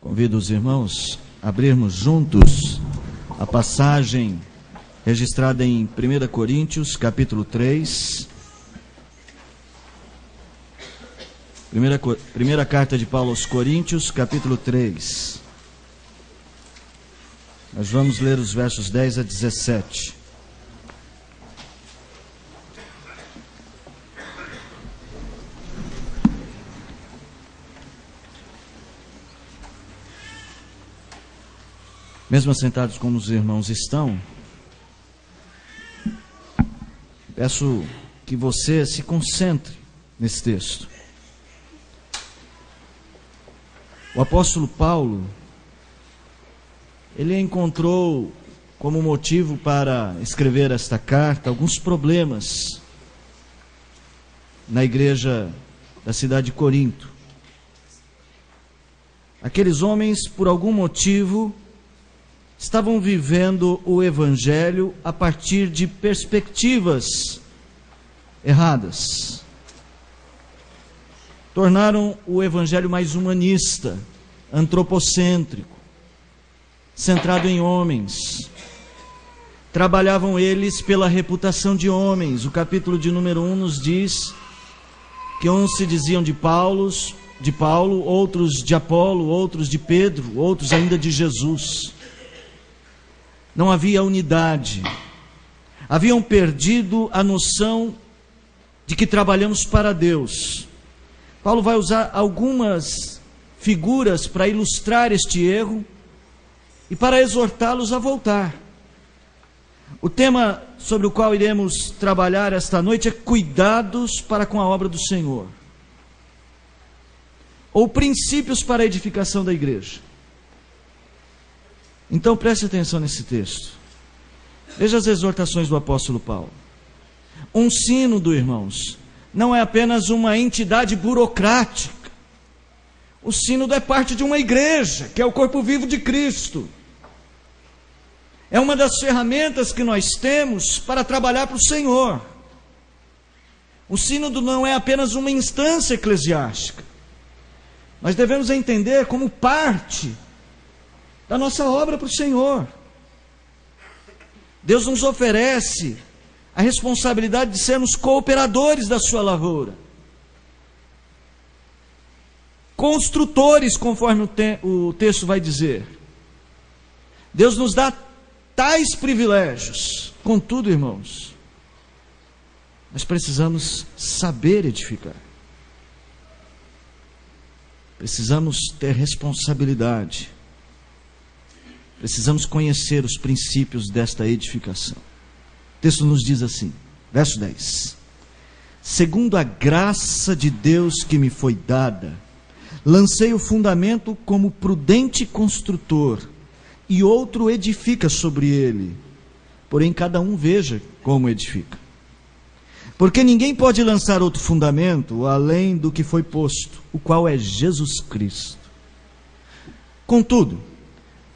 Convido os irmãos a abrirmos juntos a passagem registrada em 1 Coríntios, capítulo 3. Primeira carta de Paulo aos Coríntios, capítulo 3. Nós vamos ler os versos 10 a 17. Mesmo assentados como os irmãos estão, peço que você se concentre nesse texto. O apóstolo Paulo, ele encontrou como motivo para escrever esta carta alguns problemas na igreja da cidade de Corinto. Aqueles homens, por algum motivo, estavam vivendo o evangelho a partir de perspectivas erradas. Tornaram o evangelho mais humanista, antropocêntrico, centrado em homens. Trabalhavam eles pela reputação de homens. O capítulo de número 1 nos diz que uns se diziam de Paulo, outros de Apolo, outros de Pedro, outros ainda de Jesus. Não havia unidade. Haviam perdido a noção de que trabalhamos para Deus. Paulo vai usar algumas figuras para ilustrar este erro e para exortá-los a voltar. O tema sobre o qual iremos trabalhar esta noite é cuidados para com a obra do Senhor, ou princípios para a edificação da igreja. Então preste atenção nesse texto. Veja as exortações do apóstolo Paulo. Um sínodo, irmãos, não é apenas uma entidade burocrática. O sínodo é parte de uma igreja, que é o corpo vivo de Cristo. É uma das ferramentas que nós temos para trabalhar para o Senhor. O sínodo não é apenas uma instância eclesiástica. Nós devemos entender como parte da nossa obra para o Senhor. Deus nos oferece a responsabilidade de sermos cooperadores da sua lavoura, construtores, conforme o texto vai dizer. Deus nos dá tais privilégios. Contudo, irmãos, nós precisamos saber edificar. Precisamos ter responsabilidade. Precisamos conhecer os princípios desta edificação. O texto nos diz assim, verso 10. Segundo a graça de Deus que me foi dada, lancei o fundamento como prudente construtor, e outro edifica sobre ele. Porém, cada um veja como edifica. Porque ninguém pode lançar outro fundamento além do que foi posto, o qual é Jesus Cristo. Contudo,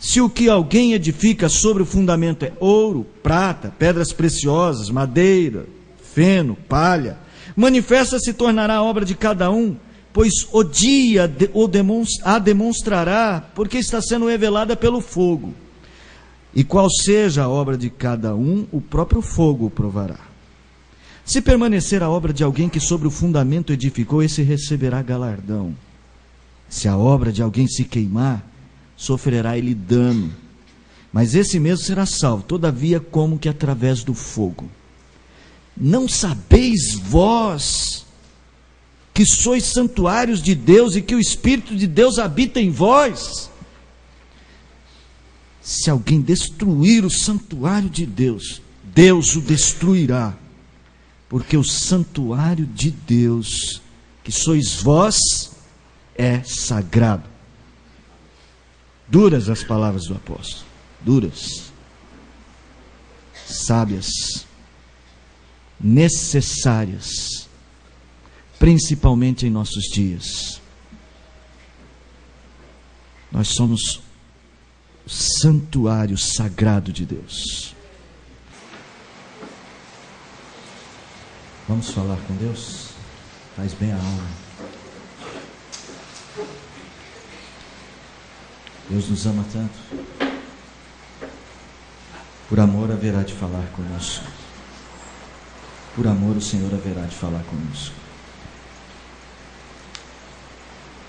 se o que alguém edifica sobre o fundamento é ouro, prata, pedras preciosas, madeira, feno, palha, manifesta se tornará a obra de cada um, pois o dia a demonstrará, porque está sendo revelada pelo fogo. E qual seja a obra de cada um, o próprio fogo o provará. Se permanecer a obra de alguém que sobre o fundamento edificou, esse receberá galardão. Se a obra de alguém se queimar, sofrerá ele dano, mas esse mesmo será salvo, todavia como que através do fogo. Não sabeis vós que sois santuários de Deus e que o Espírito de Deus habita em vós? Se alguém destruir o santuário de Deus, Deus o destruirá, porque o santuário de Deus, que sois vós, é sagrado. Duras as palavras do apóstolo, duras, sábias, necessárias, principalmente em nossos dias. Nós somos o santuário sagrado de Deus. Vamos falar com Deus? Faz bem a alma. Deus nos ama tanto. Por amor haverá de falar conosco. Por amor o Senhor haverá de falar conosco.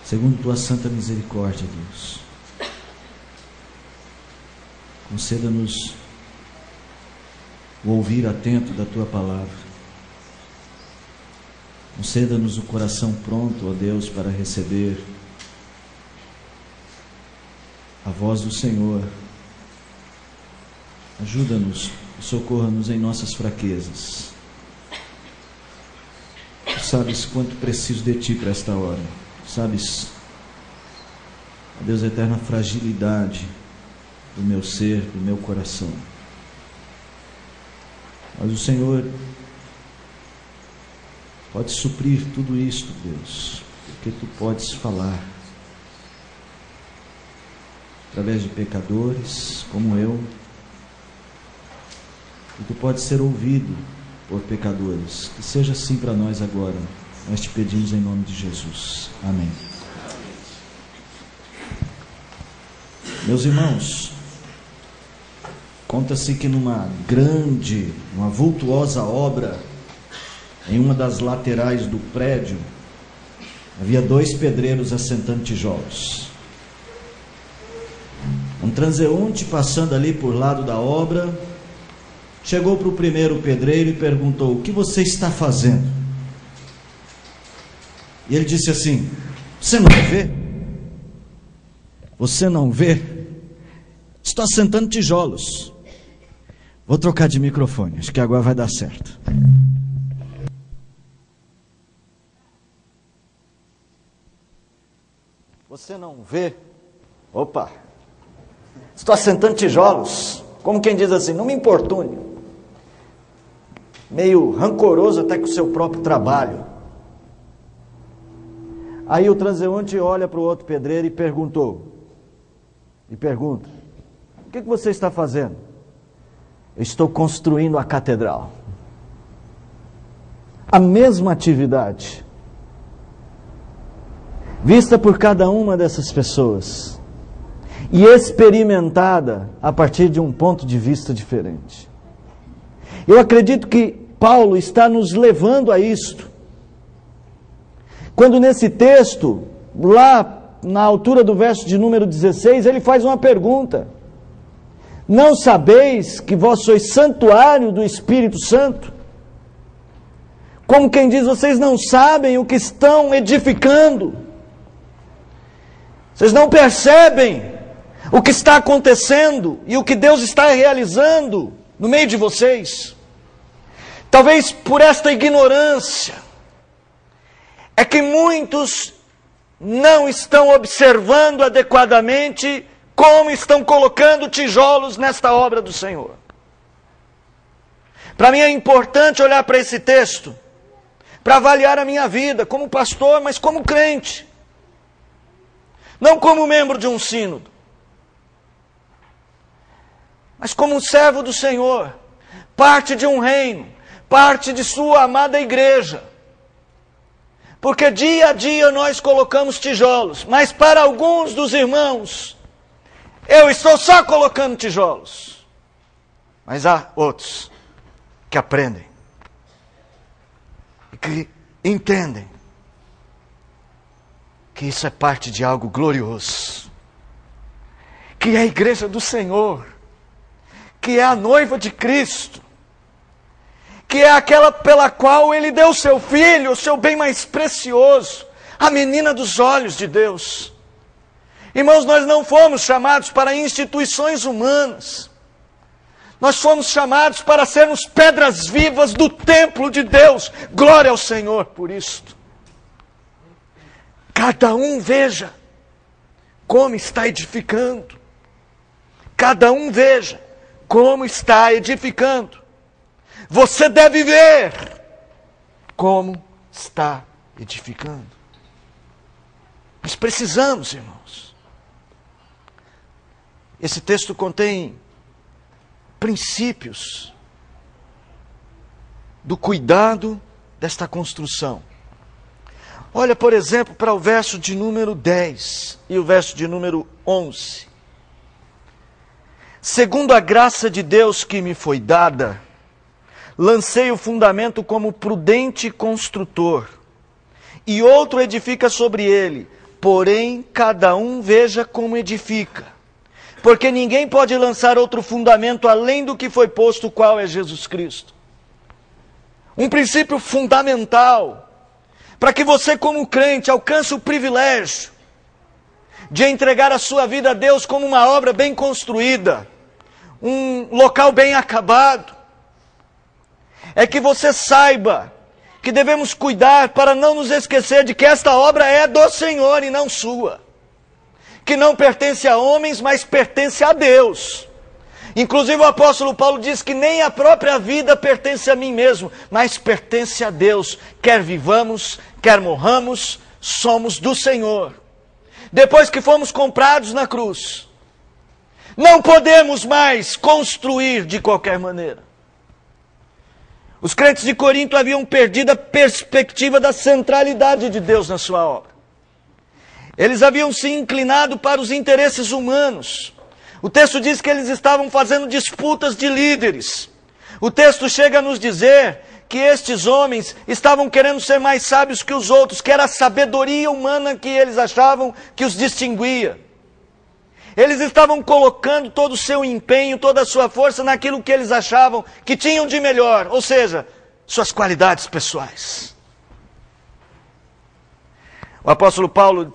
Segundo tua santa misericórdia, Deus, conceda-nos o ouvir atento da tua palavra. Conceda-nos o coração pronto, ó Deus, para receber a voz do Senhor. Ajuda-nos e socorra-nos em nossas fraquezas. Tu sabes quanto preciso de Ti para esta hora. Sabes, ó Deus eterno, a fragilidade do meu ser, do meu coração. Mas o Senhor pode suprir tudo isto, Deus, porque Tu podes falar através de pecadores como eu, e Tu podes ser ouvido por pecadores. Que seja assim para nós agora. Nós te pedimos em nome de Jesus. Amém. Meus irmãos, conta-se que numa grande, uma vultuosa obra, em uma das laterais do prédio, havia 2 pedreiros assentando tijolos. Um transeunte passando ali por lado da obra, chegou para o primeiro pedreiro e perguntou: o que você está fazendo? E ele disse assim: você não vê? Você não vê? Estou assentando tijolos. Vou trocar de microfone, acho que agora vai dar certo. Você não vê? Opa! Estou assentando tijolos. Como quem diz assim, não me importune. Meio rancoroso até com o seu próprio trabalho. Aí o transeunte olha para o outro pedreiro e pergunta: o que você está fazendo? Eu estou construindo a catedral. A mesma atividade, vista por cada uma dessas pessoas e experimentada a partir de um ponto de vista diferente. Eu acredito que Paulo está nos levando a isto, quando nesse texto, lá na altura do verso de número 16, ele faz uma pergunta: não sabeis que vós sois santuário do Espírito Santo? Como quem diz, vocês não sabem o que estão edificando, vocês não percebem o que está acontecendo e o que Deus está realizando no meio de vocês. Talvez por esta ignorância é que muitos não estão observando adequadamente como estão colocando tijolos nesta obra do Senhor. Para mim é importante olhar para esse texto, para avaliar a minha vida como pastor, mas como crente. Não como membro de um sínodo, mas como um servo do Senhor, parte de um reino, parte de sua amada igreja. Porque dia a dia nós colocamos tijolos, mas para alguns dos irmãos, eu estou só colocando tijolos. Mas há outros que aprendem e que entendem que isso é parte de algo glorioso, que é a igreja do Senhor, que é a noiva de Cristo, que é aquela pela qual Ele deu o seu Filho, o seu bem mais precioso, a menina dos olhos de Deus. Irmãos, nós não fomos chamados para instituições humanas. Nós fomos chamados para sermos pedras vivas do templo de Deus. Glória ao Senhor por isto. Cada um veja como está edificando. Cada um veja como está edificando. Você deve ver como está edificando. Nós precisamos, irmãos. Esse texto contém princípios do cuidado desta construção. Olha, por exemplo, para o verso de número 10 e o verso de número 11. Segundo a graça de Deus que me foi dada, lancei o fundamento como prudente construtor, e outro edifica sobre ele, porém cada um veja como edifica. Porque ninguém pode lançar outro fundamento além do que foi posto, o qual é Jesus Cristo. Um princípio fundamental, para que você como crente alcance o privilégio de entregar a sua vida a Deus como uma obra bem construída, um local bem acabado, é que você saiba que devemos cuidar para não nos esquecer de que esta obra é do Senhor e não sua, que não pertence a homens, mas pertence a Deus. Inclusive o apóstolo Paulo diz que nem a própria vida pertence a mim mesmo, mas pertence a Deus. Quer vivamos, quer morramos, somos do Senhor. Depois que fomos comprados na cruz, não podemos mais construir de qualquer maneira. Os crentes de Corinto haviam perdido a perspectiva da centralidade de Deus na sua obra. Eles haviam se inclinado para os interesses humanos. O texto diz que eles estavam fazendo disputas de líderes. O texto chega a nos dizer que estes homens estavam querendo ser mais sábios que os outros, que era a sabedoria humana que eles achavam que os distinguia. Eles estavam colocando todo o seu empenho, toda a sua força naquilo que eles achavam que tinham de melhor, ou seja, suas qualidades pessoais. O apóstolo Paulo,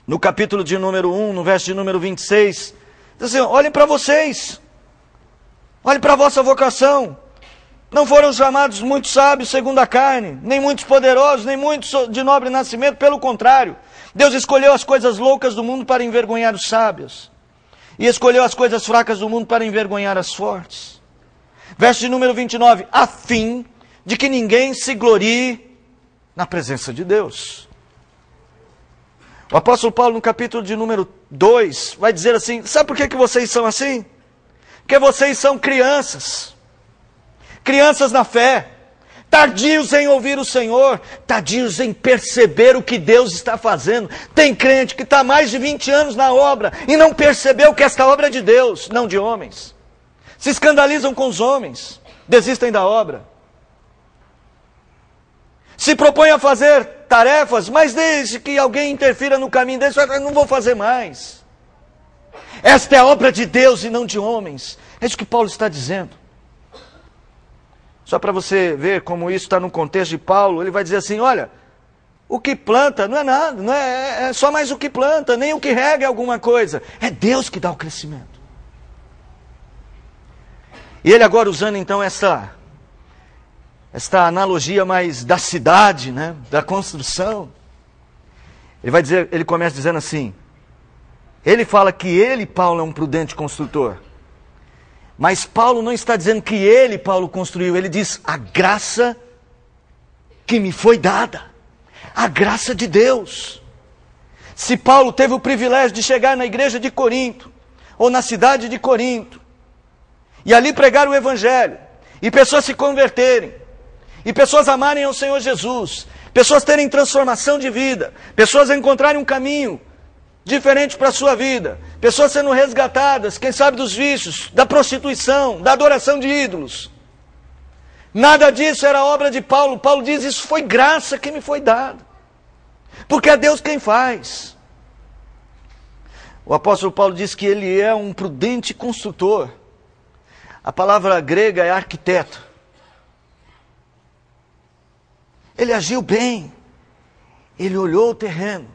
no capítulo de número 1, no verso de número 26, diz assim: olhem para vocês, olhem para a vossa vocação. Não foram chamados muitos sábios segundo a carne, nem muitos poderosos, nem muitos de nobre nascimento, pelo contrário. Deus escolheu as coisas loucas do mundo para envergonhar os sábios, e escolheu as coisas fracas do mundo para envergonhar as fortes. Verso de número 29, a fim de que ninguém se glorie na presença de Deus. O apóstolo Paulo, no capítulo de número 2, vai dizer assim: sabe por que vocês são assim? Porque vocês são crianças na fé, tardios em ouvir o Senhor, tardios em perceber o que Deus está fazendo. Tem crente que está há mais de 20 anos na obra e não percebeu que esta obra é de Deus, não de homens. Se escandalizam com os homens, desistem da obra. Se propõem a fazer tarefas, mas desde que alguém interfira no caminho deles, eu não vou fazer mais. Esta é a obra de Deus e não de homens. É isso que Paulo está dizendo. Só para você ver como isso está no contexto de Paulo, ele vai dizer assim: olha, o que planta não é nada, não é só mais o que planta, nem o que rega é alguma coisa. É Deus que dá o crescimento. E ele agora usando então esta analogia mais da cidade, né, da construção, ele começa dizendo assim, ele fala que ele, Paulo, é um prudente construtor. Mas Paulo não está dizendo que ele, Paulo, construiu. Ele diz: a graça que me foi dada. A graça de Deus. Se Paulo teve o privilégio de chegar na igreja de Corinto, ou na cidade de Corinto, e ali pregar o Evangelho, e pessoas se converterem, e pessoas amarem ao Senhor Jesus, pessoas terem transformação de vida, pessoas encontrarem um caminho diferente para a sua vida, pessoas sendo resgatadas, quem sabe dos vícios, da prostituição, da adoração de ídolos. Nada disso era obra de Paulo. Paulo diz: isso foi graça que me foi dada, porque é Deus quem faz. O apóstolo Paulo diz que ele é um prudente construtor. A palavra grega é arquiteto. Ele agiu bem, ele olhou o terreno,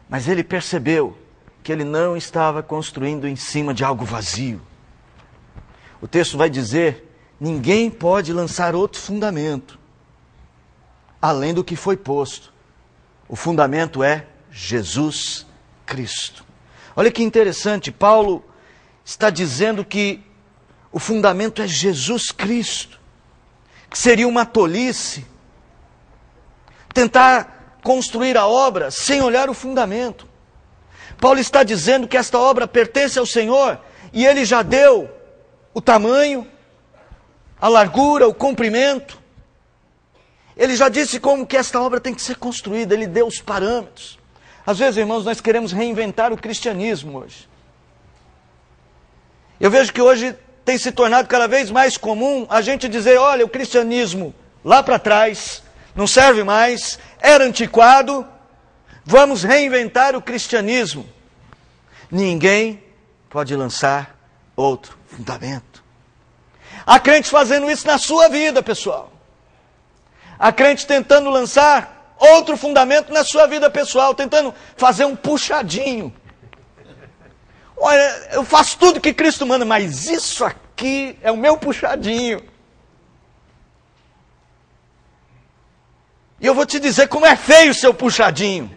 mas ele percebeu que ele não estava construindo em cima de algo vazio. O texto vai dizer: ninguém pode lançar outro fundamento além do que foi posto. O fundamento é Jesus Cristo. Olha que interessante, Paulo está dizendo que o fundamento é Jesus Cristo, que seria uma tolice tentar construir a obra sem olhar o fundamento. Paulo está dizendo que esta obra pertence ao Senhor e Ele já deu o tamanho, a largura, o comprimento. Ele já disse como que esta obra tem que ser construída. Ele deu os parâmetros. Às vezes, irmãos, nós queremos reinventar o cristianismo hoje. Eu vejo que hoje tem se tornado cada vez mais comum a gente dizer, olha, o cristianismo lá para trás não serve mais, era antiquado, vamos reinventar o cristianismo. Ninguém pode lançar outro fundamento. Há crentes fazendo isso na sua vida, pessoal. Há crente tentando lançar outro fundamento na sua vida pessoal, tentando fazer um puxadinho. Olha, eu faço tudo que Cristo manda, mas isso aqui é o meu puxadinho. E eu vou te dizer como é feio o seu puxadinho.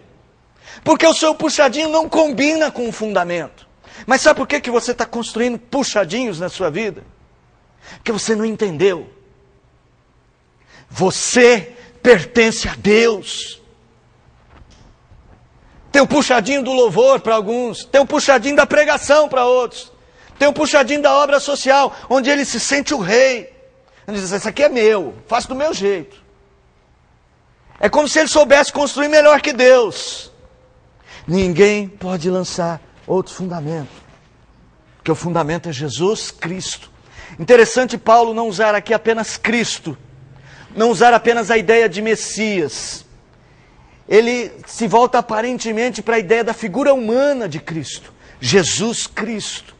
Porque o seu puxadinho não combina com o fundamento. Mas sabe por que você está construindo puxadinhos na sua vida? Porque você não entendeu. Você pertence a Deus. Tem o puxadinho do louvor para alguns, tem o puxadinho da pregação para outros, tem o puxadinho da obra social, onde ele se sente o rei. Ele diz, isso aqui é meu, faço do meu jeito. É como se ele soubesse construir melhor que Deus. Ninguém pode lançar outro fundamento, porque o fundamento é Jesus Cristo. Interessante Paulo não usar aqui apenas Cristo, não usar apenas a ideia de Messias. Ele se volta aparentemente para a ideia da figura humana de Cristo. Jesus Cristo.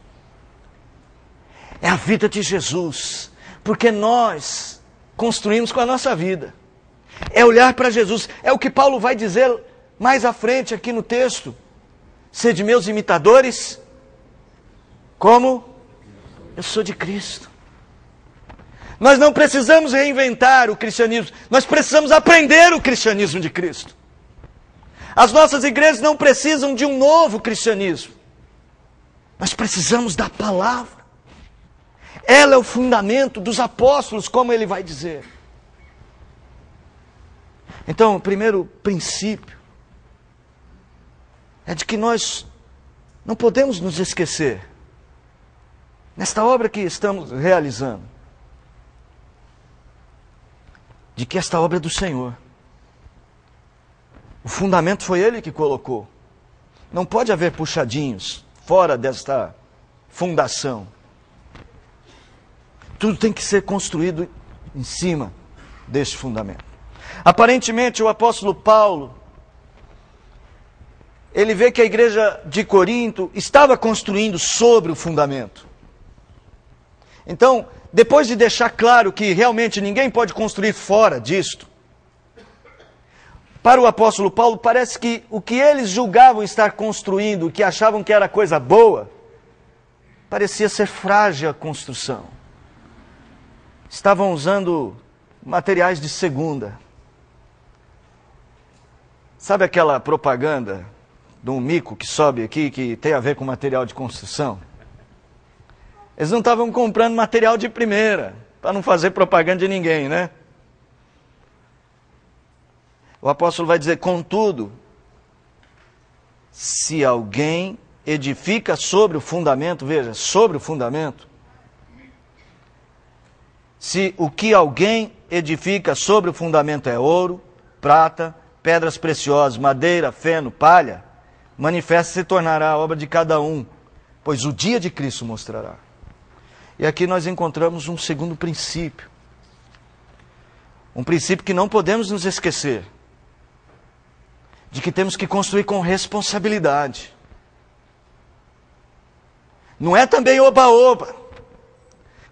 É a vida de Jesus. Porque nós construímos com a nossa vida. É olhar para Jesus. É o que Paulo vai dizer mais à frente aqui no texto. Sede meus imitadores, como eu sou de Cristo. Nós não precisamos reinventar o cristianismo. Nós precisamos aprender o cristianismo de Cristo. As nossas igrejas não precisam de um novo cristianismo. Nós precisamos da palavra. Ela é o fundamento dos apóstolos, como ele vai dizer. Então, o primeiro princípio é de que nós não podemos nos esquecer, nesta obra que estamos realizando, de que esta obra é do Senhor. O fundamento foi Ele que colocou. Não pode haver puxadinhos fora desta fundação. Tudo tem que ser construído em cima deste fundamento. Aparentemente, o apóstolo Paulo, ele vê que a igreja de Corinto estava construindo sobre o fundamento. Então, depois de deixar claro que realmente ninguém pode construir fora disto, para o apóstolo Paulo, parece que o que eles julgavam estar construindo, o que achavam que era coisa boa, parecia ser frágil a construção. Estavam usando materiais de segunda. Sabe aquela propaganda de um mico que sobe aqui, que tem a ver com material de construção? Eles não estavam comprando material de primeira, para não fazer propaganda de ninguém, né? O apóstolo vai dizer, contudo, se alguém edifica sobre o fundamento, veja, sobre o fundamento, se o que alguém edifica sobre o fundamento é ouro, prata, pedras preciosas, madeira, feno, palha, manifesta se tornará a obra de cada um, pois o dia de Cristo mostrará. E aqui nós encontramos um segundo princípio. Um princípio que não podemos nos esquecer. De que temos que construir com responsabilidade. Não é também oba-oba.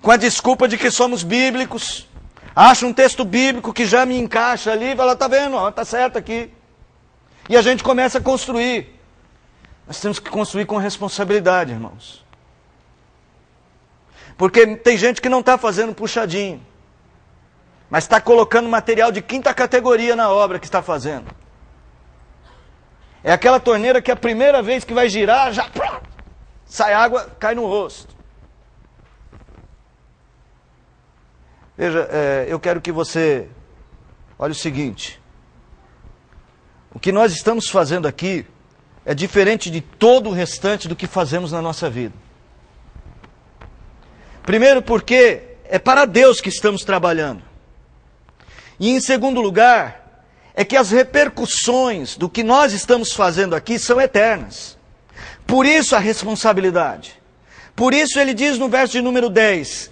Com a desculpa de que somos bíblicos. Acha um texto bíblico que já me encaixa ali e fala, tá vendo, ó, tá certo aqui. E a gente começa a construir. Nós temos que construir com responsabilidade, irmãos. Porque tem gente que não está fazendo puxadinho. Mas está colocando material de quinta categoria na obra que está fazendo. É aquela torneira que a primeira vez que vai girar, já sai água, cai no rosto. Veja, eu quero que você olhe o seguinte. O que nós estamos fazendo aqui é diferente de todo o restante do que fazemos na nossa vida. Primeiro porque é para Deus que estamos trabalhando. E em segundo lugar, é que as repercussões do que nós estamos fazendo aqui são eternas. Por isso a responsabilidade. Por isso ele diz no verso de número 10,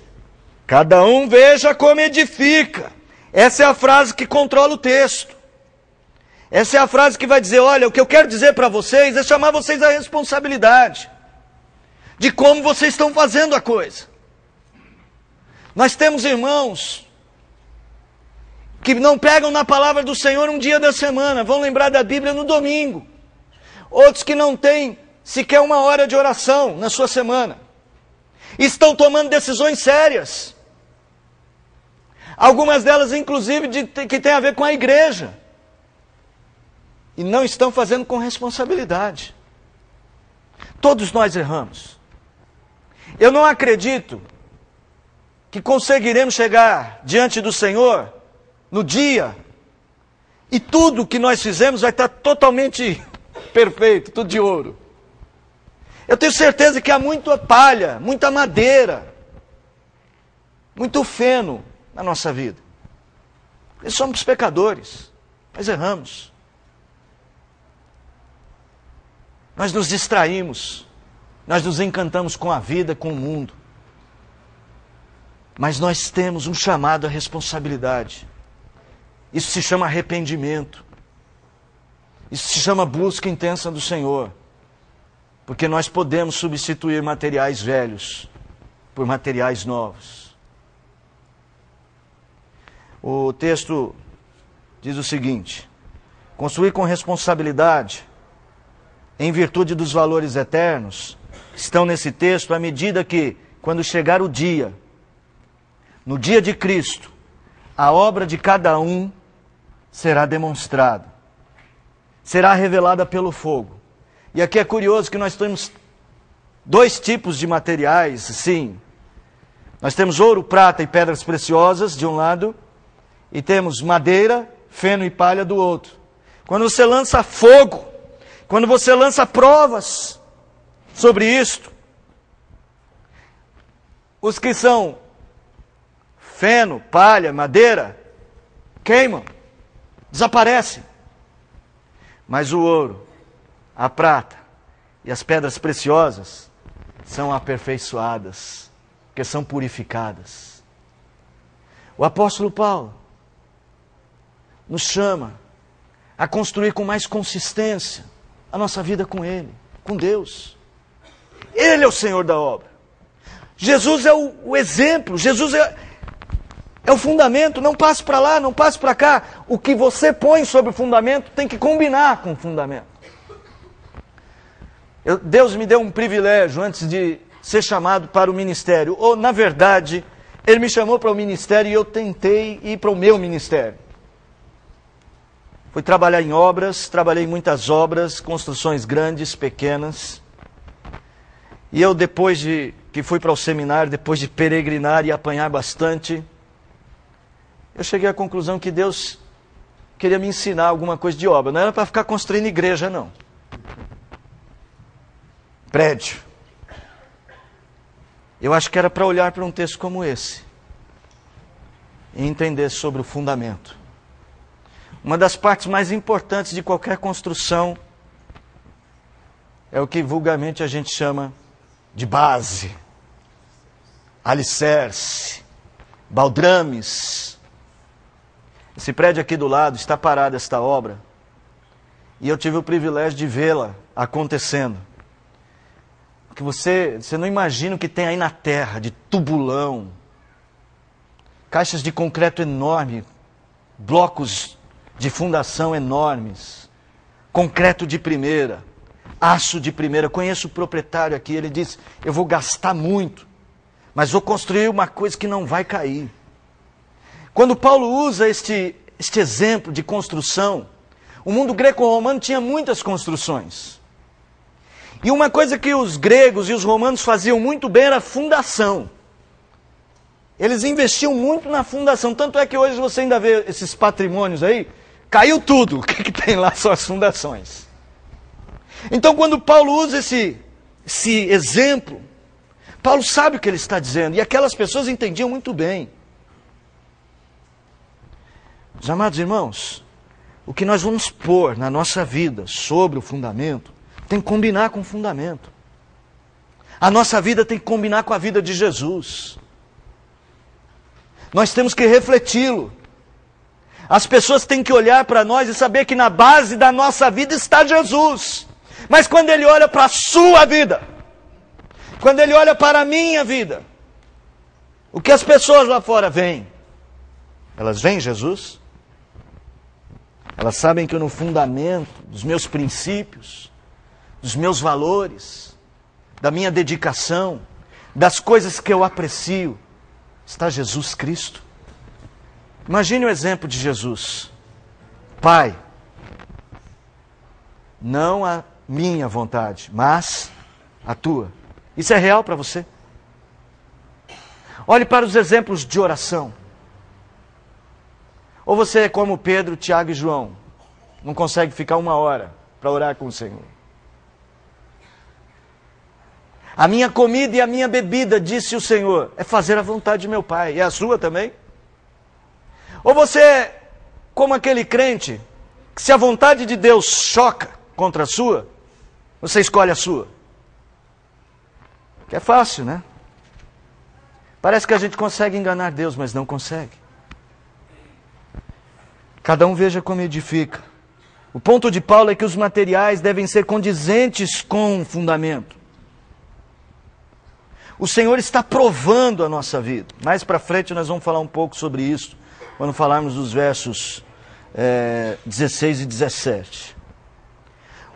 cada um veja como edifica. Essa é a frase que controla o texto. Essa é a frase que vai dizer, olha, o que eu quero dizer para vocês é chamar vocês à responsabilidade de como vocês estão fazendo a coisa. Nós temos irmãos que não pegam na palavra do Senhor um dia da semana, vão lembrar da Bíblia no domingo. Outros que não têm sequer uma hora de oração na sua semana. Estão tomando decisões sérias. Algumas delas, inclusive, que tem a ver com a igreja. E não estão fazendo com responsabilidade. Todos nós erramos. Eu não acredito que conseguiremos chegar diante do Senhor no dia e tudo que nós fizemos vai estar totalmente perfeito, tudo de ouro. Eu tenho certeza que há muita palha, muita madeira, muito feno na nossa vida. Nós somos pecadores, nós erramos. Nós nos distraímos, nós nos encantamos com a vida, com o mundo. Mas nós temos um chamado à responsabilidade. Isso se chama arrependimento. Isso se chama busca intensa do Senhor. Porque nós podemos substituir materiais velhos por materiais novos. O texto diz o seguinte: construir com responsabilidade, em virtude dos valores eternos, estão nesse texto à medida que, quando chegar o dia, no dia de Cristo, a obra de cada um será demonstrada, será revelada pelo fogo. E aqui é curioso que nós temos dois tipos de materiais, sim. Nós temos ouro, prata e pedras preciosas de um lado, e temos madeira, feno e palha do outro. Quando você lança fogo, quando você lança provas sobre isto, os que são feno, palha, madeira, queimam, desaparecem. Mas o ouro, a prata e as pedras preciosas são aperfeiçoadas, porque são purificadas. O apóstolo Paulo nos chama a construir com mais consistência a nossa vida com Ele, com Deus. Ele é o Senhor da obra. Jesus é o exemplo, Jesus é o fundamento. Não passe para lá, não passe para cá. O que você põe sobre o fundamento tem que combinar com o fundamento. Deus me deu um privilégio antes de ser chamado para o ministério. Ou, na verdade, Ele me chamou para o ministério e eu tentei ir para o meu ministério. Fui trabalhar em obras, trabalhei em muitas obras, construções grandes, pequenas. E eu, depois de que fui para o seminário, depois de peregrinar e apanhar bastante, eu cheguei à conclusão que Deus queria me ensinar alguma coisa de obra. Não era para ficar construindo igreja, não. Prédio. Eu acho que era para olhar para um texto como esse e entender sobre o fundamento. Uma das partes mais importantes de qualquer construção é o que vulgarmente a gente chama de base, alicerce, baldrames. Esse prédio aqui do lado está parado, esta obra, e eu tive o privilégio de vê-la acontecendo. Porque você não imagina o que tem aí na terra, de tubulão, caixas de concreto enorme, blocos de fundação enormes, concreto de primeira, aço de primeira. Eu conheço o proprietário aqui, ele disse, eu vou gastar muito, mas vou construir uma coisa que não vai cair. Quando Paulo usa este exemplo de construção, o mundo greco-romano tinha muitas construções. E uma coisa que os gregos e os romanos faziam muito bem era a fundação. Eles investiam muito na fundação, tanto é que hoje você ainda vê esses patrimônios aí, caiu tudo, o que tem lá são as fundações. Então quando Paulo usa esse exemplo, Paulo sabe o que ele está dizendo, e aquelas pessoas entendiam muito bem. Meus amados irmãos, o que nós vamos pôr na nossa vida sobre o fundamento, tem que combinar com o fundamento. A nossa vida tem que combinar com a vida de Jesus. Nós temos que refleti-lo. As pessoas têm que olhar para nós e saber que na base da nossa vida está Jesus. Mas quando Ele olha para a sua vida, quando Ele olha para a minha vida, o que as pessoas lá fora veem? Elas veem Jesus? Elas sabem que no fundamento dos meus princípios, dos meus valores, da minha dedicação, das coisas que eu aprecio, está Jesus Cristo. Imagine o exemplo de Jesus. Pai, não a minha vontade, mas a tua. Isso é real para você? Olhe para os exemplos de oração. Ou você é como Pedro, Tiago e João, não consegue ficar 1 hora para orar com o Senhor. A minha comida e a minha bebida, disse o Senhor, é fazer a vontade de meu Pai. E a sua também? Ou você é como aquele crente, que se a vontade de Deus choca contra a sua, você escolhe a sua. Que é fácil, né? Parece que a gente consegue enganar Deus, mas não consegue. Cada um veja como edifica. O ponto de Paulo é que os materiais devem ser condizentes com o fundamento. O Senhor está provando a nossa vida. Mais para frente nós vamos falar um pouco sobre isso, quando falarmos dos versos 16 e 17.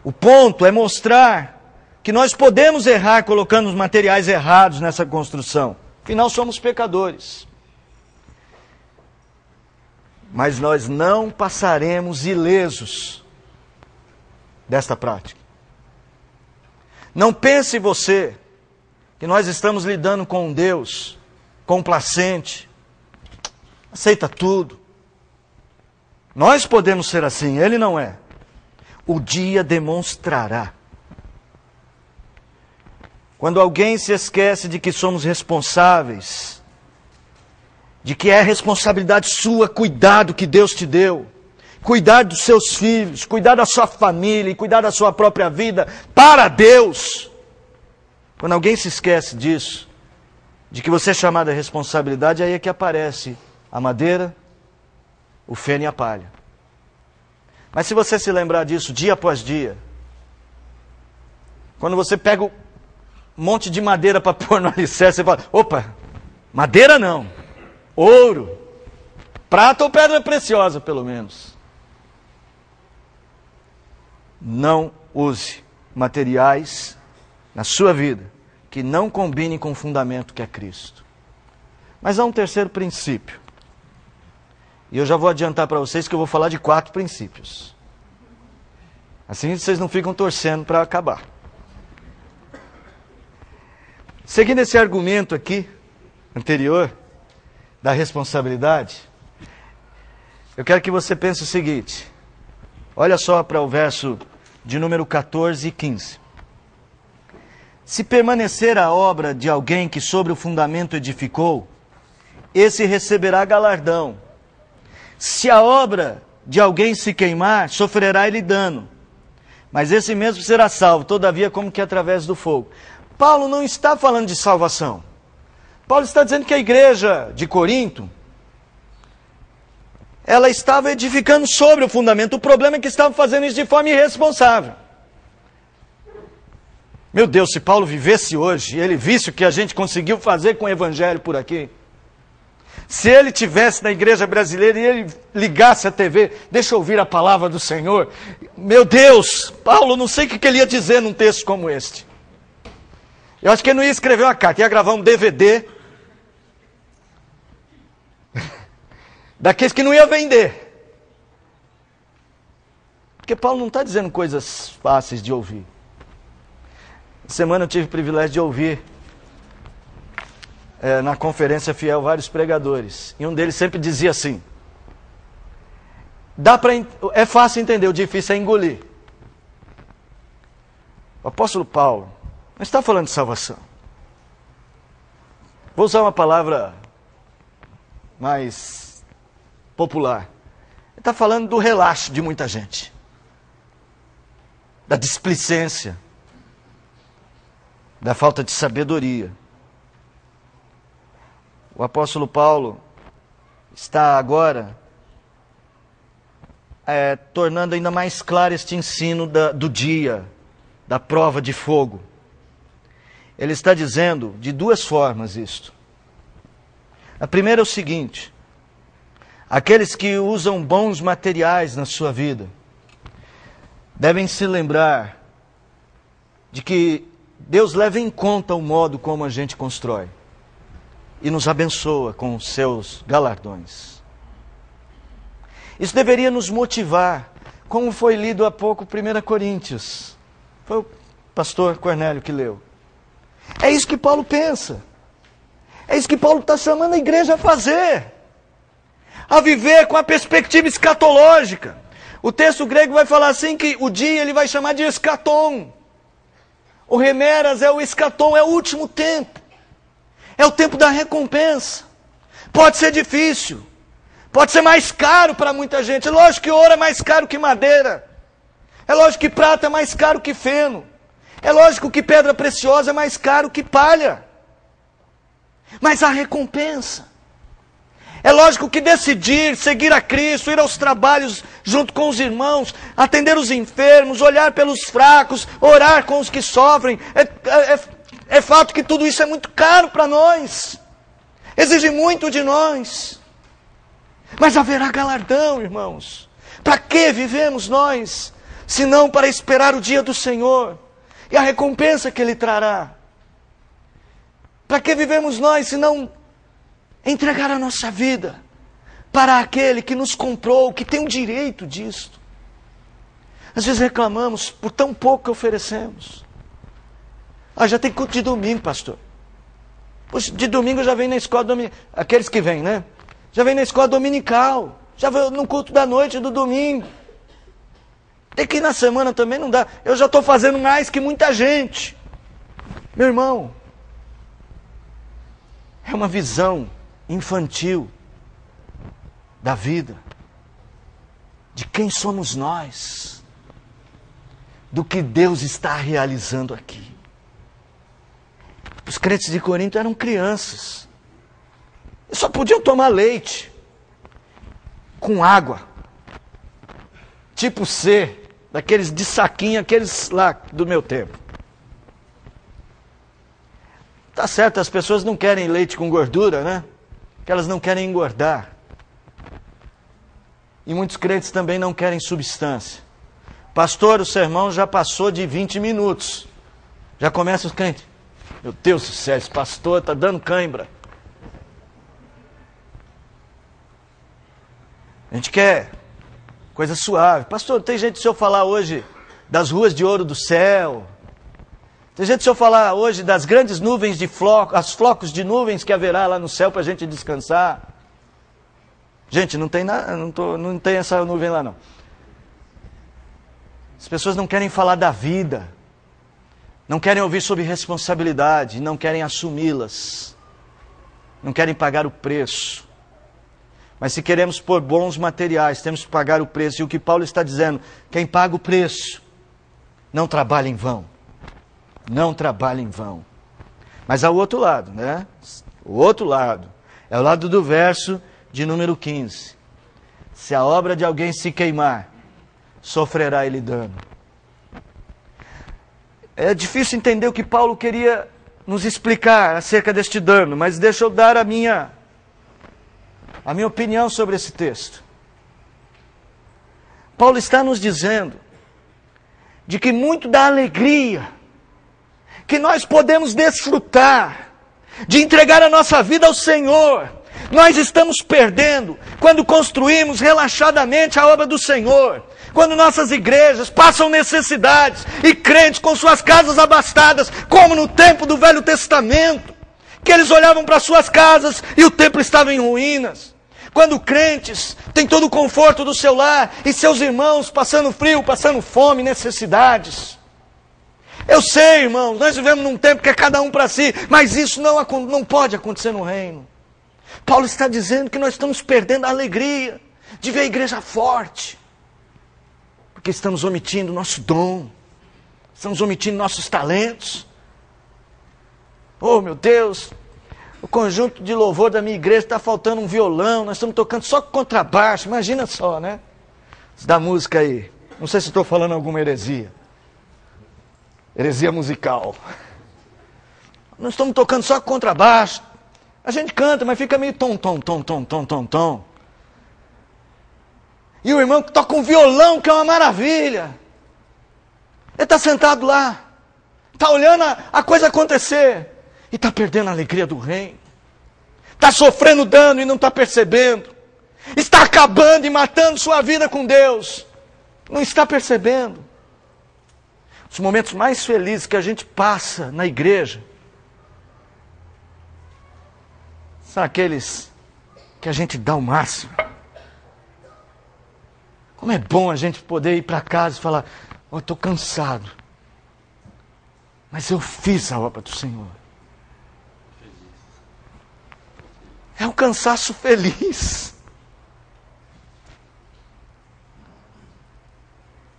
O ponto é mostrar que nós podemos errar colocando os materiais errados nessa construção. Afinal, somos pecadores. Mas nós não passaremos ilesos desta prática. Não pense você que nós estamos lidando com um Deus complacente, aceita tudo. Nós podemos ser assim, Ele não é. O dia demonstrará. Quando alguém se esquece de que somos responsáveis, de que é responsabilidade sua cuidar do que Deus te deu, cuidar dos seus filhos, cuidar da sua família e cuidar da sua própria vida para Deus. Quando alguém se esquece disso, de que você é chamado a responsabilidade, aí é que aparece a madeira, o feno e a palha. Mas se você se lembrar disso dia após dia, quando você pega um monte de madeira para pôr no alicerce, você fala, opa, madeira não, ouro, prata ou pedra preciosa pelo menos. Não use materiais na sua vida que não combinem com o fundamento que é Cristo. Mas há um terceiro princípio. E eu já vou adiantar para vocês que eu vou falar de 4 princípios. Assim vocês não ficam torcendo para acabar. Seguindo esse argumento aqui, anterior, da responsabilidade, eu quero que você pense o seguinte. Olha só para o verso de número 14 e 15. Se permanecer a obra de alguém que sobre o fundamento edificou, esse receberá galardão. Se a obra de alguém se queimar, sofrerá ele dano. Mas esse mesmo será salvo, todavia como que através do fogo. Paulo não está falando de salvação. Paulo está dizendo que a igreja de Corinto, ela estava edificando sobre o fundamento. O problema é que estavam fazendo isso de forma irresponsável. Meu Deus, se Paulo vivesse hoje, ele visse o que a gente conseguiu fazer com o evangelho por aqui. Se ele estivesse na igreja brasileira e ele ligasse a TV, deixa eu ouvir a palavra do Senhor. Meu Deus, Paulo, não sei o que ele ia dizer num texto como este. Eu acho que ele não ia escrever uma carta, ia gravar um DVD daqueles que não ia vender. Porque Paulo não está dizendo coisas fáceis de ouvir. Semana eu tive o privilégio de ouvir na Conferência Fiel vários pregadores. E um deles sempre dizia assim, é fácil entender, o difícil é engolir. O apóstolo Paulo não está falando de salvação. Vou usar uma palavra mais popular. Ele está falando do relaxo de muita gente. Da displicência. da falta de sabedoria. O apóstolo Paulo está agora tornando ainda mais claro este ensino do dia, da prova de fogo. Ele está dizendo de duas formas isto. A primeira é o seguinte: aqueles que usam bons materiais na sua vida devem se lembrar de que Deus leva em conta o modo como a gente constrói e nos abençoa com os seus galardões. Isso deveria nos motivar, como foi lido há pouco 1 Coríntios. Foi o pastor Cornélio que leu. É isso que Paulo pensa. É isso que Paulo está chamando a igreja a fazer. A viver com a perspectiva escatológica. O texto grego vai falar assim que o dia ele vai chamar de escatom. O remeras é o escatom, é o último tempo. É o tempo da recompensa. Pode ser difícil. Pode ser mais caro para muita gente. É lógico que ouro é mais caro que madeira. É lógico que prata é mais caro que feno. É lógico que pedra preciosa é mais caro que palha. Mas a recompensa. É lógico que decidir, seguir a Cristo, ir aos trabalhos junto com os irmãos, atender os enfermos, olhar pelos fracos, orar com os que sofrem. É fato que tudo isso é muito caro para nós. Exige muito de nós. Mas haverá galardão, irmãos. Para que vivemos nós, se não para esperar o dia do Senhor e a recompensa que Ele trará? Para que vivemos nós, se não entregar a nossa vida para aquele que nos comprou, que tem o direito disto? Às vezes reclamamos por tão pouco que oferecemos. Já tem culto de domingo, pastor. Poxa, de domingo eu já venho na escola dominical. Aqueles que vêm, né? Já vem na escola dominical. Já vem no culto da noite do domingo. Tem que ir na semana também, não dá. Eu já estou fazendo mais que muita gente. Meu irmão, é uma visão infantil da vida. De quem somos nós. Do que Deus está realizando aqui. Os crentes de Corinto eram crianças. E só podiam tomar leite com água. Tipo C, daqueles de saquinho, aqueles lá do meu tempo. Tá certo, as pessoas não querem leite com gordura, né? Porque elas não querem engordar. E muitos crentes também não querem substância. Pastor, o sermão já passou de 20 minutos. Já começa os crentes. Meu Deus do céu, esse pastor está dando cãibra. A gente quer coisa suave. Pastor, tem jeito de o senhor falar hoje das ruas de ouro do céu? Tem jeito de o senhor falar hoje das grandes nuvens de flocos, as flocos de nuvens que haverá lá no céu para a gente descansar? Gente, não tem nada, não tem essa nuvem lá não. As pessoas não querem falar da vida. Não querem ouvir sobre responsabilidade, não querem assumi-las. Não querem pagar o preço. Mas se queremos pôr bons materiais, temos que pagar o preço. E o que Paulo está dizendo, quem paga o preço, não trabalha em vão. Não trabalha em vão. Mas há o outro lado, né? O outro lado. É o lado do verso de número 15. Se a obra de alguém se queimar, sofrerá ele dano. É difícil entender o que Paulo queria nos explicar acerca deste dano, mas deixa eu dar a minha opinião sobre esse texto. Paulo está nos dizendo de que muito da alegria que nós podemos desfrutar de entregar a nossa vida ao Senhor, nós estamos perdendo quando construímos relaxadamente a obra do Senhor. Quando nossas igrejas passam necessidades e crentes com suas casas abastadas, como no tempo do Velho Testamento, que eles olhavam para suas casas e o templo estava em ruínas. Quando crentes têm todo o conforto do seu lar e seus irmãos passando frio, passando fome, necessidades. Eu sei, irmãos, nós vivemos num tempo que é cada um para si, mas isso não pode acontecer no reino. Paulo está dizendo que nós estamos perdendo a alegria de ver a igreja forte. Porque estamos omitindo nosso dom. Estamos omitindo nossos talentos. Oh, meu Deus, o conjunto de louvor da minha igreja está faltando um violão, nós estamos tocando só contrabaixo, imagina só, né? Da música aí. Não sei se estou falando alguma heresia. Heresia musical. Nós estamos tocando só contrabaixo. A gente canta, mas fica meio tom. E o irmão que toca um violão, que é uma maravilha. Ele está sentado lá. Está olhando a coisa acontecer. E está perdendo a alegria do reino. Está sofrendo dano e não está percebendo. Está acabando e matando sua vida com Deus. Não está percebendo. Os momentos mais felizes que a gente passa na igreja são aqueles que a gente dá o máximo. Como é bom a gente poder ir para casa e falar: eu estou cansado, mas eu fiz a obra do Senhor. É um cansaço feliz.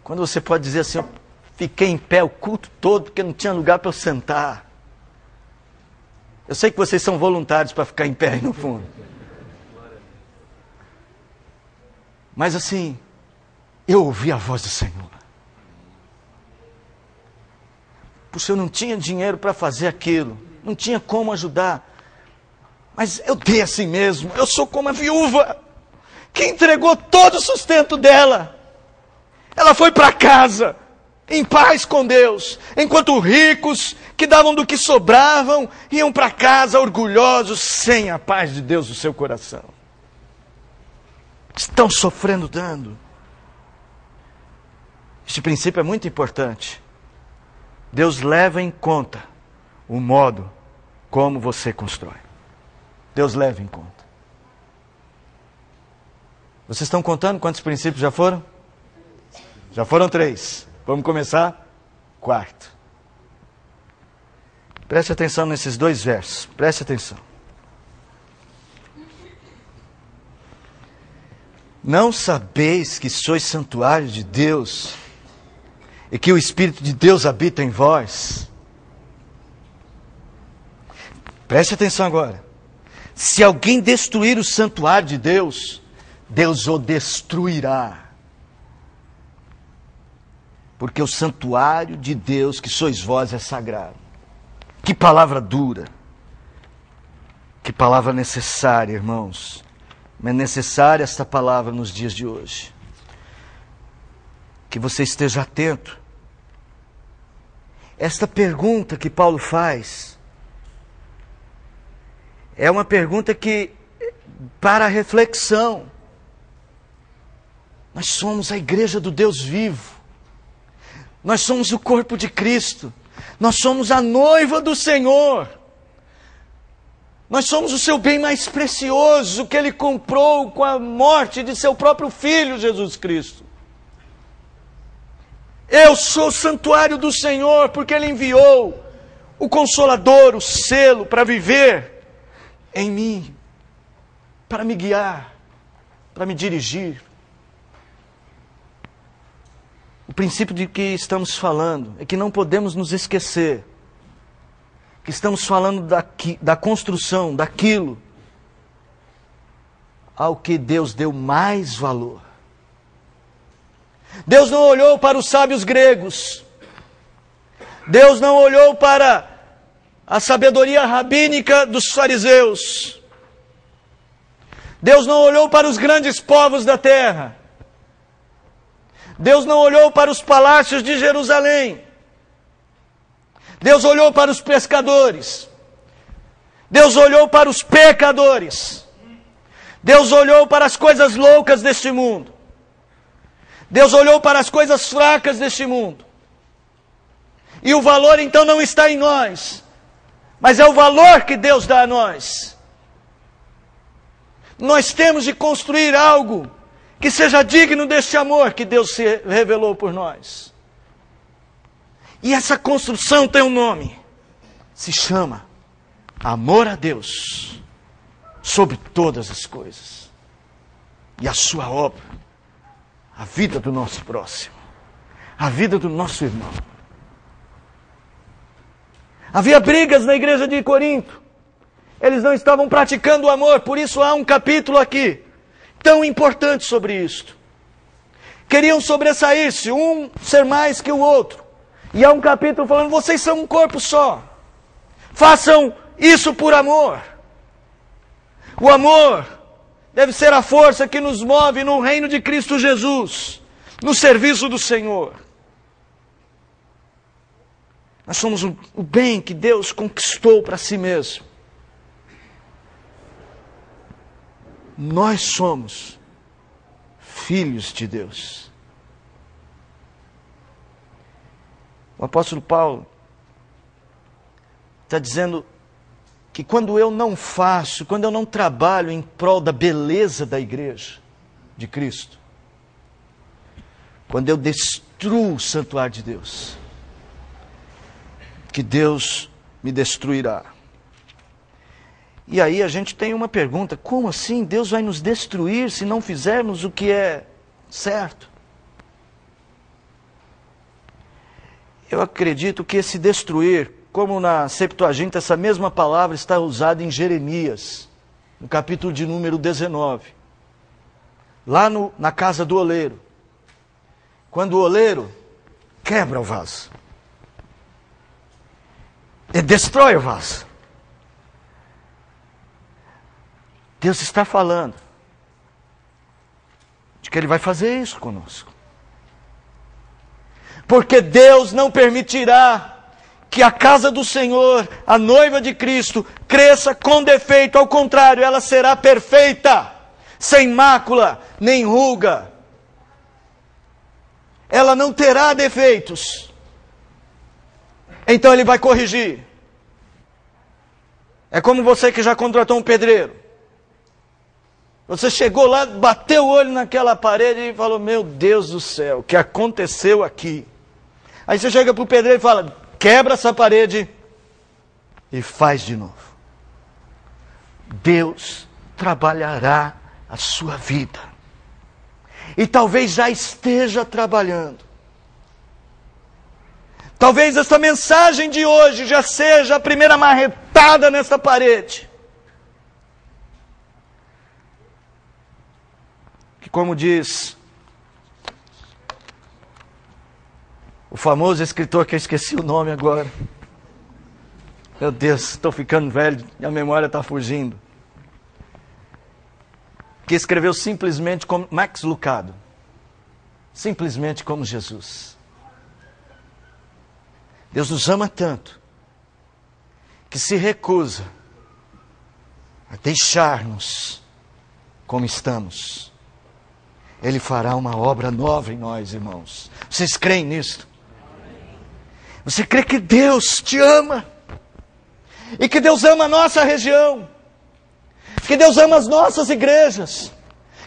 Quando você pode dizer assim: eu fiquei em pé o culto todo porque não tinha lugar para eu sentar. Eu sei que vocês são voluntários para ficar em pé aí no fundo. Mas assim, eu ouvi a voz do Senhor. Puxa, eu não tinha dinheiro para fazer aquilo. Não tinha como ajudar. Mas eu dei assim mesmo. Eu sou como a viúva que entregou todo o sustento dela. Ela foi para casa em paz com Deus, enquanto ricos que davam do que sobravam iam para casa orgulhosos, sem a paz de Deus no seu coração. Estão sofrendo dano. Este princípio é muito importante. Deus leva em conta o modo como você constrói. Deus leva em conta. Vocês estão contando quantos princípios já foram? Já foram 3. Vamos começar? 4. Preste atenção nesses 2 versos. Preste atenção. Não sabeis que sois santuário de Deus e que o Espírito de Deus habita em vós? Preste atenção agora. Se alguém destruir o santuário de Deus, Deus o destruirá. Porque o santuário de Deus, que sois vós, é sagrado. Que palavra dura. Que palavra necessária, irmãos. É necessária esta palavra nos dias de hoje. Que você esteja atento. Esta pergunta que Paulo faz é uma pergunta que, para a reflexão, nós somos a igreja do Deus vivo. Nós somos o corpo de Cristo. Nós somos a noiva do Senhor. Nós somos o seu bem mais precioso que Ele comprou com a morte de seu próprio Filho, Jesus Cristo. Eu sou o santuário do Senhor porque Ele enviou o Consolador, o selo, para viver em mim, para me guiar, para me dirigir. O princípio de que estamos falando é que não podemos nos esquecer que estamos falando da construção daquilo ao que Deus deu mais valor. Deus não olhou para os sábios gregos. Deus não olhou para a sabedoria rabínica dos fariseus. Deus não olhou para os grandes povos da terra. Deus não olhou para os palácios de Jerusalém. Deus olhou para os pescadores. Deus olhou para os pecadores. Deus olhou para as coisas loucas deste mundo. Deus olhou para as coisas fracas deste mundo. E o valor então não está em nós, mas é o valor que Deus dá a nós. Nós temos de construir algo que seja digno deste amor que Deus se revelou por nós. E essa construção tem um nome. Se chama amor a Deus sobre todas as coisas. E a sua obra, a vida do nosso próximo, a vida do nosso irmão. Havia brigas na igreja de Corinto. Eles não estavam praticando o amor, por isso há um capítulo aqui tão importante sobre isto. Queriam sobressair-se, um ser mais que o outro. E há um capítulo falando, vocês são um corpo só. Façam isso por amor. O amor deve ser a força que nos move no reino de Cristo Jesus, no serviço do Senhor. Nós somos o bem que Deus conquistou para si mesmo. Nós somos filhos de Deus. O apóstolo Paulo está dizendo que quando eu não faço, quando eu não trabalho em prol da beleza da igreja de Cristo, quando eu destruo o santuário de Deus, que Deus me destruirá. E aí a gente tem uma pergunta, como assim Deus vai nos destruir se não fizermos o que é certo? Eu acredito que esse destruir, como na Septuaginta essa mesma palavra está usada em Jeremias, no capítulo de número 19, lá na casa do oleiro, quando o oleiro quebra o vaso, e destrói o vaso. Deus está falando de que Ele vai fazer isso conosco. Porque Deus não permitirá que a casa do Senhor, a noiva de Cristo, cresça com defeito. Ao contrário, ela será perfeita, sem mácula, nem ruga. Ela não terá defeitos. Então Ele vai corrigir. É como você que já contratou um pedreiro. Você chegou lá, bateu o olho naquela parede e falou, meu Deus do céu, o que aconteceu aqui? Aí você chega para o pedreiro e fala, quebra essa parede e faz de novo. Deus trabalhará a sua vida. E talvez já esteja trabalhando. Talvez essa mensagem de hoje já seja a primeira marretada nessa parede. Que, como diz o famoso escritor que eu esqueci o nome agora. Meu Deus, estou ficando velho e a memória está fugindo. Que escreveu simplesmente como Max Lucado. Simplesmente como Jesus. Deus nos ama tanto que se recusa a deixar-nos como estamos. Ele fará uma obra nova em nós, irmãos. Vocês creem nisso? Você crê que Deus te ama? E que Deus ama a nossa região? Que Deus ama as nossas igrejas?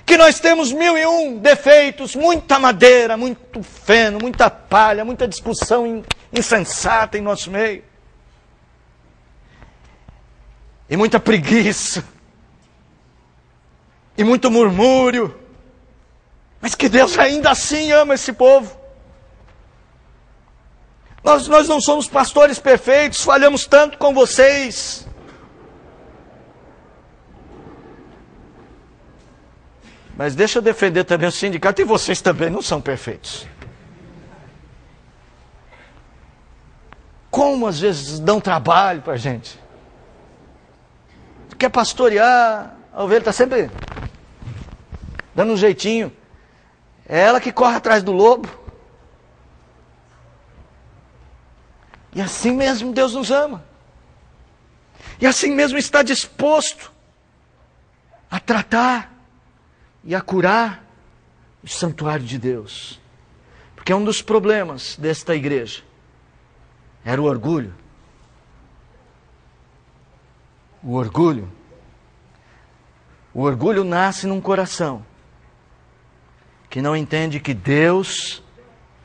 Que nós temos 1001 defeitos, muita madeira, muito feno, muita palha, muita discussão insensata em nosso meio. E muita preguiça. E muito murmúrio. Mas que Deus ainda assim ama esse povo. Nós não somos pastores perfeitos, falhamos tanto com vocês. Mas deixa eu defender também o sindicato, e vocês também não são perfeitos. Como às vezes dão trabalho para a gente. Quer pastorear, a ovelha está sempre dando um jeitinho. É ela que corre atrás do lobo. E assim mesmo Deus nos ama. E assim mesmo está disposto a tratar e a curar o santuário de Deus. Porque um dos problemas desta igreja era o orgulho. O orgulho. O orgulho nasce num coração que não entende que Deus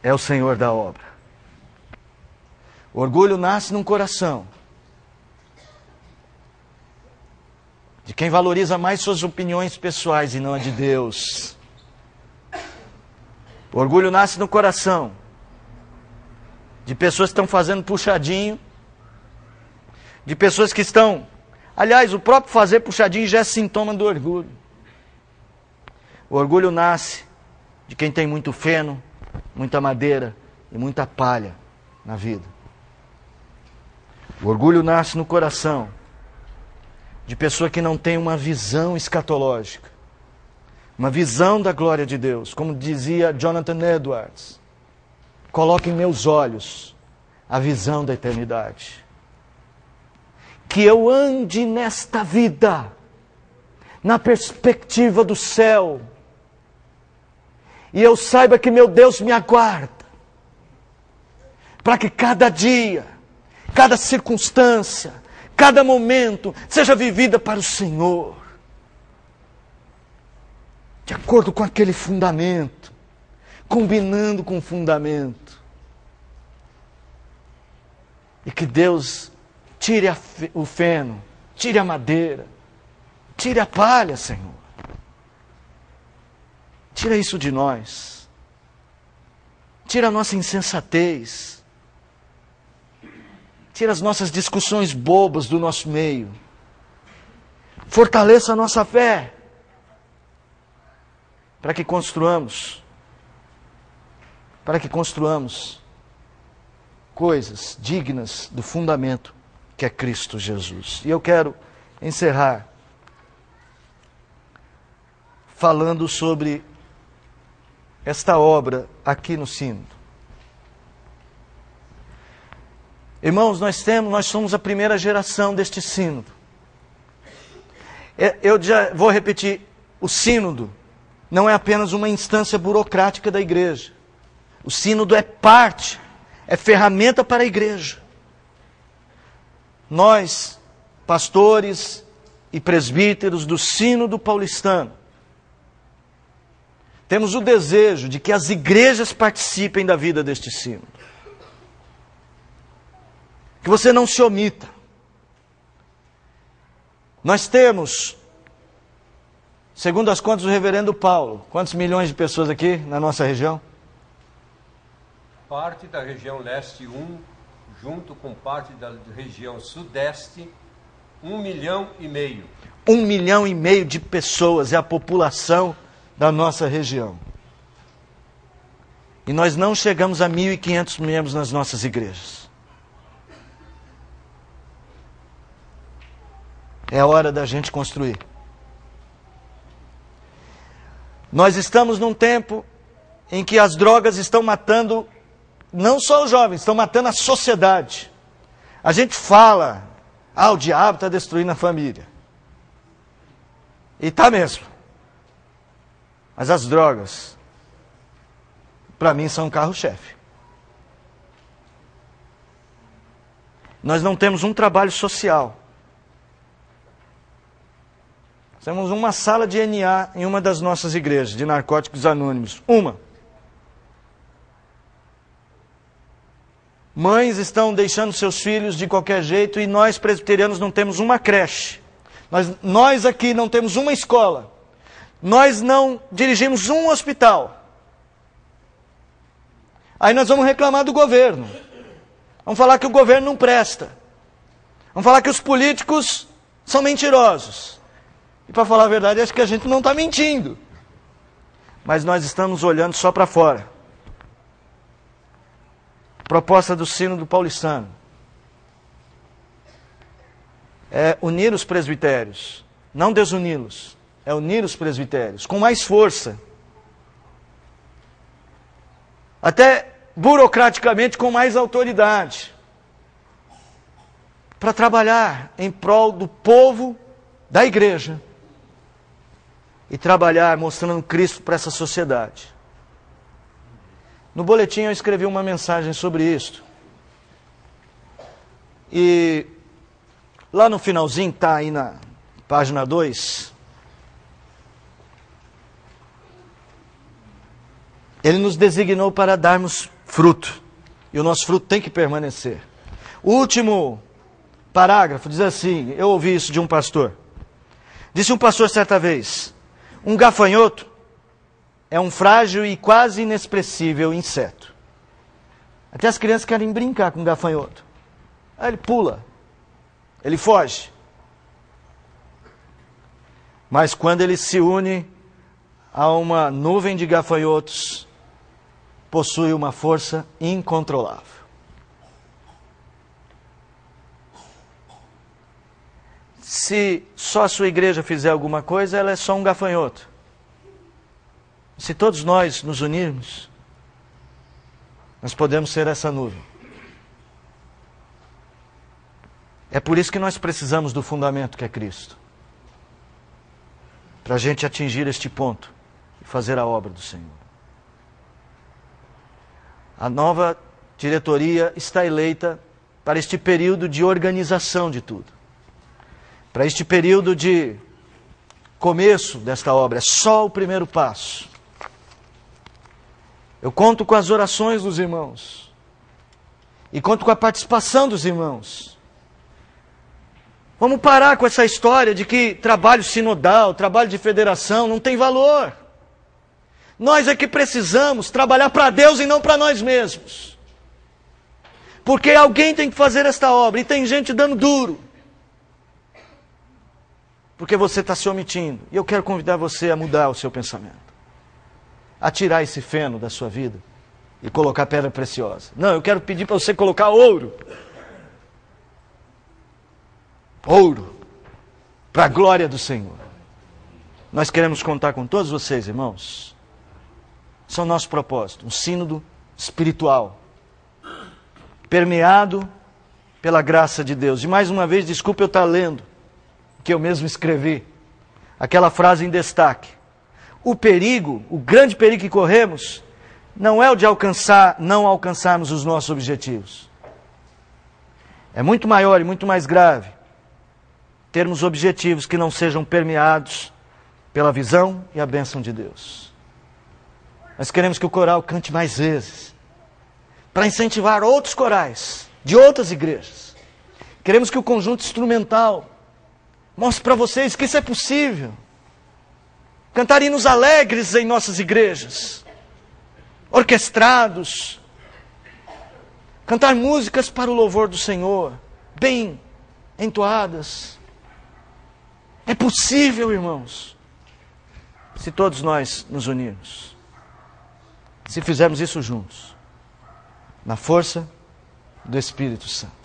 é o Senhor da obra. O orgulho nasce num coração de quem valoriza mais suas opiniões pessoais e não a de Deus. O orgulho nasce no coração de pessoas que estão fazendo puxadinho de pessoas que estão... Aliás, o próprio fazer puxadinho já é sintoma do orgulho. O orgulho nasce de quem tem muito feno, muita madeira e muita palha na vida. O orgulho nasce no coração de pessoa que não tem uma visão escatológica, uma visão da glória de Deus. Como dizia Jonathan Edwards, coloque em meus olhos a visão da eternidade. Que eu ande nesta vida, na perspectiva do céu, e eu saiba que meu Deus me aguarda, para que cada dia, cada circunstância, cada momento seja vivida para o Senhor, de acordo com aquele fundamento, combinando com o fundamento. E que Deus tire o feno, tire a madeira, tire a palha, Senhor. Tira isso de nós. Tira a nossa insensatez. Tira as nossas discussões bobas do nosso meio. Fortaleça a nossa fé, para que construamos coisas dignas do fundamento que é Cristo Jesus. E eu quero encerrar falando sobre esta obra aqui no Sínodo. Irmãos, nós somos a primeira geração deste Sínodo. Eu já vou repetir, o Sínodo não é apenas uma instância burocrática da igreja. O Sínodo é parte, é ferramenta para a igreja. Nós, pastores e presbíteros do Sínodo Paulistano, temos o desejo de que as igrejas participem da vida deste Sínodo. Que você não se omita. Nós temos, segundo as contas do reverendo Paulo, quantos milhões de pessoas aqui na nossa região? Parte da região leste, junto com parte da região sudeste, 1,5 milhão. 1,5 milhão de pessoas é a população da nossa região. E nós não chegamos a 1.500 membros nas nossas igrejas. É a hora da gente construir. Nós estamos num tempo em que as drogas estão matando não só os jovens, estão matando a sociedade. A gente fala, o diabo está destruindo a família. E está mesmo. Mas as drogas, para mim, são um carro-chefe. Nós não temos um trabalho social. Temos uma sala de NA em uma das nossas igrejas, de narcóticos anônimos. Uma. Mães estão deixando seus filhos de qualquer jeito e nós, presbiterianos, não temos uma creche. Nós aqui não temos uma escola. Nós não dirigimos um hospital. Aí nós vamos reclamar do governo. Vamos falar que o governo não presta. Vamos falar que os políticos são mentirosos. E para falar a verdade, acho que a gente não está mentindo. Mas nós estamos olhando só para fora. Proposta do Sínodo Paulistano é unir os presbitérios, não desuni-los. É unir os presbitérios com mais força. Até burocraticamente com mais autoridade. Para trabalhar em prol do povo da igreja. E trabalhar mostrando Cristo para essa sociedade. No boletim eu escrevi uma mensagem sobre isso. E lá no finalzinho, está aí na página 2, ele nos designou para darmos fruto. E o nosso fruto tem que permanecer. O último parágrafo diz assim, eu ouvi isso de um pastor. Disse um pastor certa vez, um gafanhoto é um frágil e quase inexpressível inseto. Até as crianças querem brincar com um gafanhoto. Aí ele pula. ele foge. Mas quando ele se une a uma nuvem de gafanhotos, possui uma força incontrolável. Se só a sua igreja fizer alguma coisa, ela é só um gafanhoto. Se todos nós nos unirmos, nós podemos ser essa nuvem. É por isso que nós precisamos do fundamento que é Cristo. Para a gente atingir este ponto e fazer a obra do Senhor. A nova diretoria está eleita para este período de organização de tudo. Para este período de começo desta obra. É só o primeiro passo. Eu conto com as orações dos irmãos. E conto com a participação dos irmãos. Vamos parar com essa história de que trabalho sinodal, trabalho de federação não tem valor. Nós é que precisamos trabalhar para Deus e não para nós mesmos. Porque alguém tem que fazer esta obra e tem gente dando duro. Porque você está se omitindo. E eu quero convidar você a mudar o seu pensamento. A tirar esse feno da sua vida e colocar pedra preciosa. Não, eu quero pedir para você colocar ouro. Ouro. Para a glória do Senhor. Nós queremos contar com todos vocês, irmãos. Esse é o nosso propósito. Um sínodo espiritual. Permeado pela graça de Deus. E mais uma vez, desculpe eu estar lendo o que eu mesmo escrevi. Aquela frase em destaque. O perigo, o grande perigo que corremos, não é o de não alcançarmos os nossos objetivos. É muito maior e muito mais grave termos objetivos que não sejam permeados pela visão e a bênção de Deus. Nós queremos que o coral cante mais vezes, para incentivar outros corais de outras igrejas. Queremos que o conjunto instrumental mostre para vocês que isso é possível. Cantar hinos alegres em nossas igrejas, orquestrados, cantar músicas para o louvor do Senhor, bem entoadas. É possível, irmãos, se todos nós nos unirmos, se fizermos isso juntos, na força do Espírito Santo.